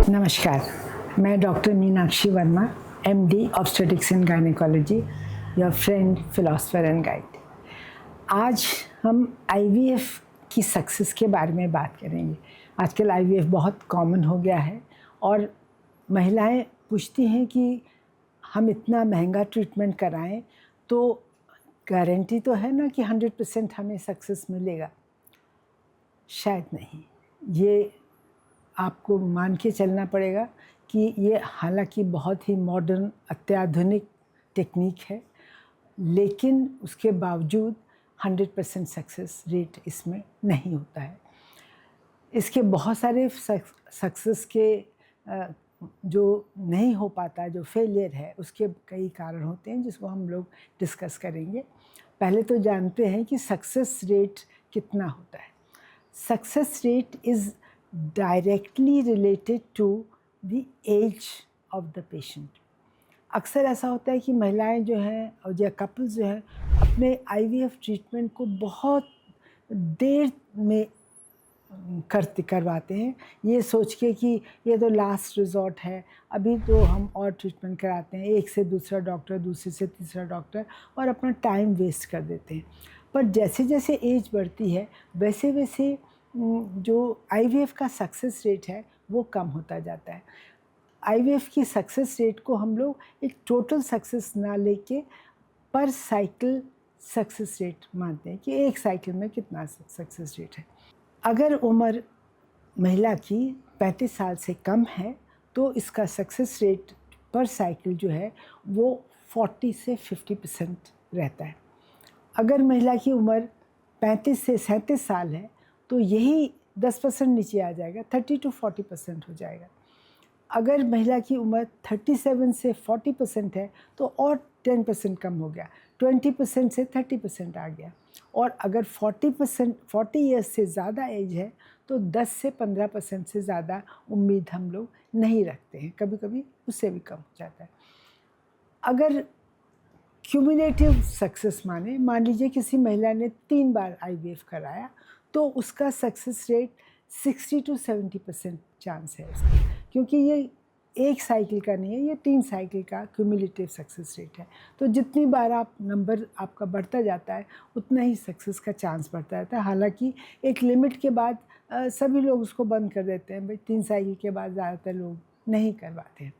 नमस्कार, मैं doctor Meenakshi Verma, MD obstetrics and gynaecology, your friend, philosopher and guide. आज हम IVF की सक्सेस के बारे में बात करेंगे। आजकल IVF बहुत कॉमन हो गया है और महिलाएं पूछती हैं कि हम इतना महंगा ट्रीटमेंट कराएं तो गारंटी तो है ना कि 100% हमें सक्सेस मिलेगा। शायद नहीं, ये आपको मान के चलना पड़ेगा कि ये हालांकि बहुत ही मॉडर्न अत्याधुनिक टेक्निक है, लेकिन उसके बावजूद 100% सक्सेस रेट इसमें नहीं होता है। इसके बहुत सारे सक्सेस के जो नहीं हो पाता, जो फेलियर है, उसके कई कारण होते हैं जिसको हम लोग डिस्कस करेंगे। पहले तो जानते हैं कि सक्सेस रेट कितना होता है। Success rate is directly related to the age of the patient. अक्सर ऐसा होता है कि महिलाएं जो हैं और या कपल्स जो हैं अपने IVF ट्रीटमेंट को बहुत देर में करवाते हैं, ये सोच के कि ये तो लास्ट रिजॉर्ट है, अभी तो हम और ट्रीटमेंट कराते हैं, एक से दूसरा डॉक्टर, दूसरे से तीसरा डॉक्टर, और अपना टाइम वेस्ट कर देते हैं। पर जैसे जैसे एज बढ़ती है वैसे वैसे जो IVF का सक्सेस रेट है वो कम होता जाता है। IVF की सक्सेस रेट को हम लोग एक टोटल सक्सेस ना लेके पर साइकिल सक्सेस रेट मानते हैं कि एक साइकिल में कितना सक्सेस रेट है। अगर उम्र महिला की 35 साल से कम है तो इसका सक्सेस रेट पर साइकिल जो है वो 40 से 50% रहता है। अगर महिला की उम्र 35 से 37 साल है तो यही 10% नीचे आ जाएगा, 30 to 40% हो जाएगा। अगर महिला की उम्र 37 से 40% है तो और 10% कम हो गया, 20% से 30% आ गया। और अगर 40 ईयर्स से ज़्यादा एज है तो 10 से 15% से ज़्यादा उम्मीद हम लोग नहीं रखते हैं, कभी कभी उससे भी कम हो जाता है। अगर क्यूमुलेटिव सक्सेस मान लीजिए किसी महिला ने 3 बार IVF कराया तो उसका सक्सेस रेट 60 to 70% चांस है इसका, क्योंकि ये एक साइकिल का नहीं है, ये 3 साइकिल का क्यूमुलेटिव सक्सेस रेट है। तो जितनी बार आप नंबर आपका बढ़ता जाता है उतना ही सक्सेस का चांस बढ़ता जाता है। हालांकि एक लिमिट के बाद सभी लोग उसको बंद कर देते हैं, भाई 3 साइकिल के बाद ज़्यादातर लोग नहीं करवाते हैं।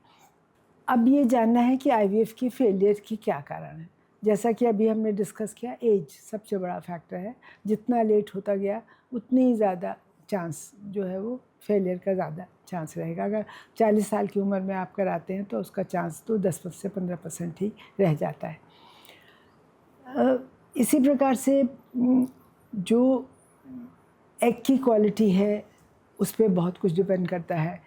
अब ये जानना है कि IVF की फेलियर की क्या कारण है। जैसा कि अभी हमने डिस्कस किया, एज सबसे बड़ा फैक्टर है। जितना लेट होता गया उतनी ही ज़्यादा चांस जो है वो फेलियर का ज़्यादा चांस रहेगा। अगर 40 साल की उम्र में आप कराते हैं तो उसका चांस तो 10 से 15% ही रह जाता है। इसी प्रकार से जो एग की क्वालिटी है उस पर बहुत कुछ डिपेंड करता है,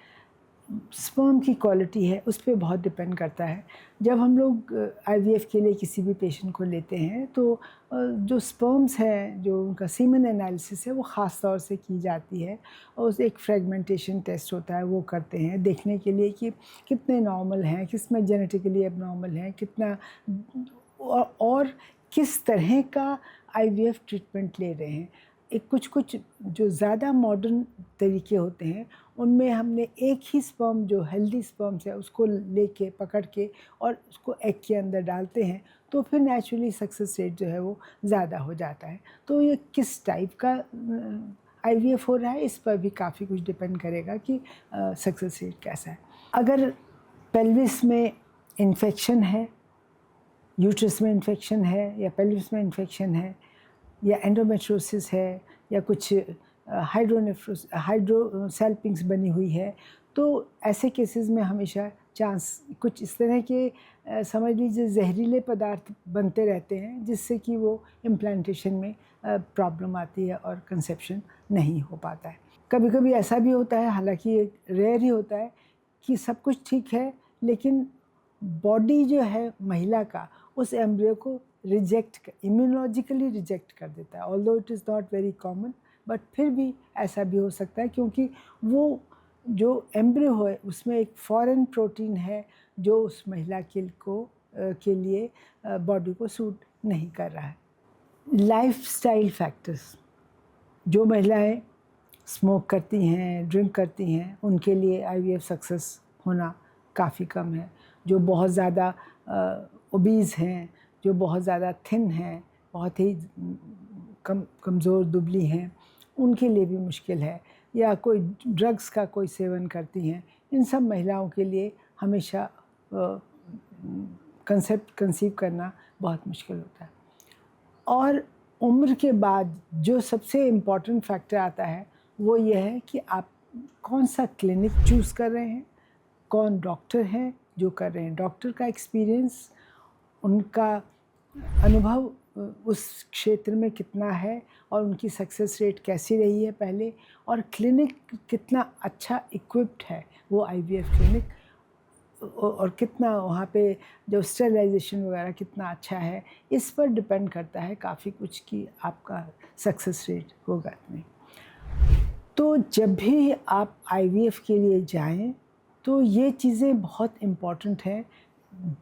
स्पर्म की क्वालिटी है उस पर बहुत डिपेंड करता है। जब हम लोग IVF के लिए किसी भी पेशेंट को लेते हैं तो जो स्पर्म्स हैं, जो उनका सीमन एनालिसिस है, वो ख़ास तौर से की जाती है और उस एक फ्रेगमेंटेशन टेस्ट होता है, वो करते हैं देखने के लिए कि कितने नॉर्मल हैं, किसमें जेनेटिकली एबनॉर्मल हैं, कितना और किस तरह का IVF ट्रीटमेंट ले रहे हैं। एक कुछ जो ज़्यादा मॉडर्न तरीके होते हैं उनमें हमने एक ही स्पर्म, जो हेल्दी स्पर्म्स है, उसको लेके पकड़ के और उसको एग के अंदर डालते हैं तो फिर नेचुरली सक्सेस रेट जो है वो ज़्यादा हो जाता है। तो ये किस टाइप का IVF हो रहा है इस पर भी काफ़ी कुछ डिपेंड करेगा कि सक्सेस रेट कैसा है। अगर पेल्विस में इन्फेक्शन है, यूट्रस में इन्फेक्शन है या पेल्विस में इन्फेक्शन है या एंडोमेट्रोसिस है या कुछ हाइड्रोसेल्पिंग्स बनी हुई है, तो ऐसे केसेस में हमेशा चांस कुछ इस तरह के समझ लीजिए जहरीले पदार्थ बनते रहते हैं जिससे कि वो इम्प्लांटेशन में प्रॉब्लम आती है और कंसेप्शन नहीं हो पाता है। कभी कभी ऐसा भी होता है, हालांकि रेयर ही होता है, कि सब कुछ ठीक है लेकिन बॉडी जो है महिला का उस एम्ब्रियो को इम्यूनोलॉजिकली रिजेक्ट कर देता है। Although it is not very common, but फिर भी ऐसा भी हो सकता है क्योंकि वो जो एम्ब्रियो है उसमें एक फॉरेन प्रोटीन है जो उस महिला के लिए बॉडी को सूट नहीं कर रहा है। लाइफस्टाइल फैक्टर्स, जो महिलाएं स्मोक करती हैं, ड्रिंक करती हैं, उनके लिए आईवीएफ सक्सेस होना काफ़ी कम है। जो बहुत ज़्यादा ओबीज़ हैं, जो बहुत ज़्यादा थिन हैं, बहुत ही कमज़ोर दुबली हैं, उनके लिए भी मुश्किल है। या कोई ड्रग्स का कोई सेवन करती हैं, इन सब महिलाओं के लिए हमेशा कंसेप्ट कंसीव करना बहुत मुश्किल होता है। और उम्र के बाद जो सबसे इम्पॉर्टेंट फैक्टर आता है वो ये है कि आप कौन सा क्लिनिक चूज़ कर रहे हैं, कौन डॉक्टर हैं जो कर रहे हैं, डॉक्टर का एक्सपीरियंस, उनका अनुभव उस क्षेत्र में कितना है और उनकी सक्सेस रेट कैसी रही है पहले, और क्लिनिक कितना अच्छा इक्विप्ड है वो आईवीएफ क्लिनिक, और कितना वहाँ पे जो स्टेरिलाइजेशन वगैरह कितना अच्छा है, इस पर डिपेंड करता है काफ़ी कुछ कि आपका सक्सेस रेट होगा नहीं। तो जब भी आप आईवीएफ के लिए जाएं तो ये चीज़ें बहुत इम्पॉर्टेंट हैं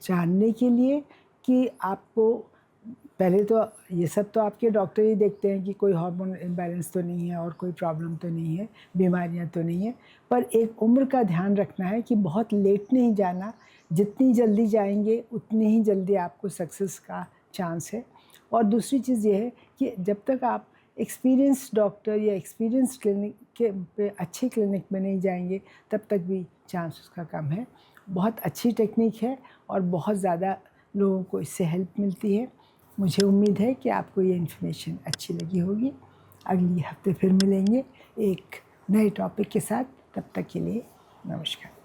जानने के लिए कि आपको पहले तो ये सब तो आपके डॉक्टर ही देखते हैं कि कोई हार्मोन इम्बैलेंस तो नहीं है और कोई प्रॉब्लम तो नहीं है, बीमारियां तो नहीं है, पर एक उम्र का ध्यान रखना है कि बहुत लेट नहीं जाना। जितनी जल्दी जाएंगे उतनी ही जल्दी आपको सक्सेस का चांस है। और दूसरी चीज़ ये है कि जब तक आप एक्सपीरियंस डॉक्टर या एक्सपीरियंस क्लिनिक के पे अच्छे क्लिनिक में नहीं जाएंगे तब तक भी चांस उसका कम है। बहुत अच्छी टेक्निक है और बहुत ज़्यादा लोगों को इससे हेल्प मिलती है। मुझे उम्मीद है कि आपको ये इन्फॉर्मेशन अच्छी लगी होगी। अगली हफ्ते फिर मिलेंगे एक नए टॉपिक के साथ। तब तक के लिए नमस्कार।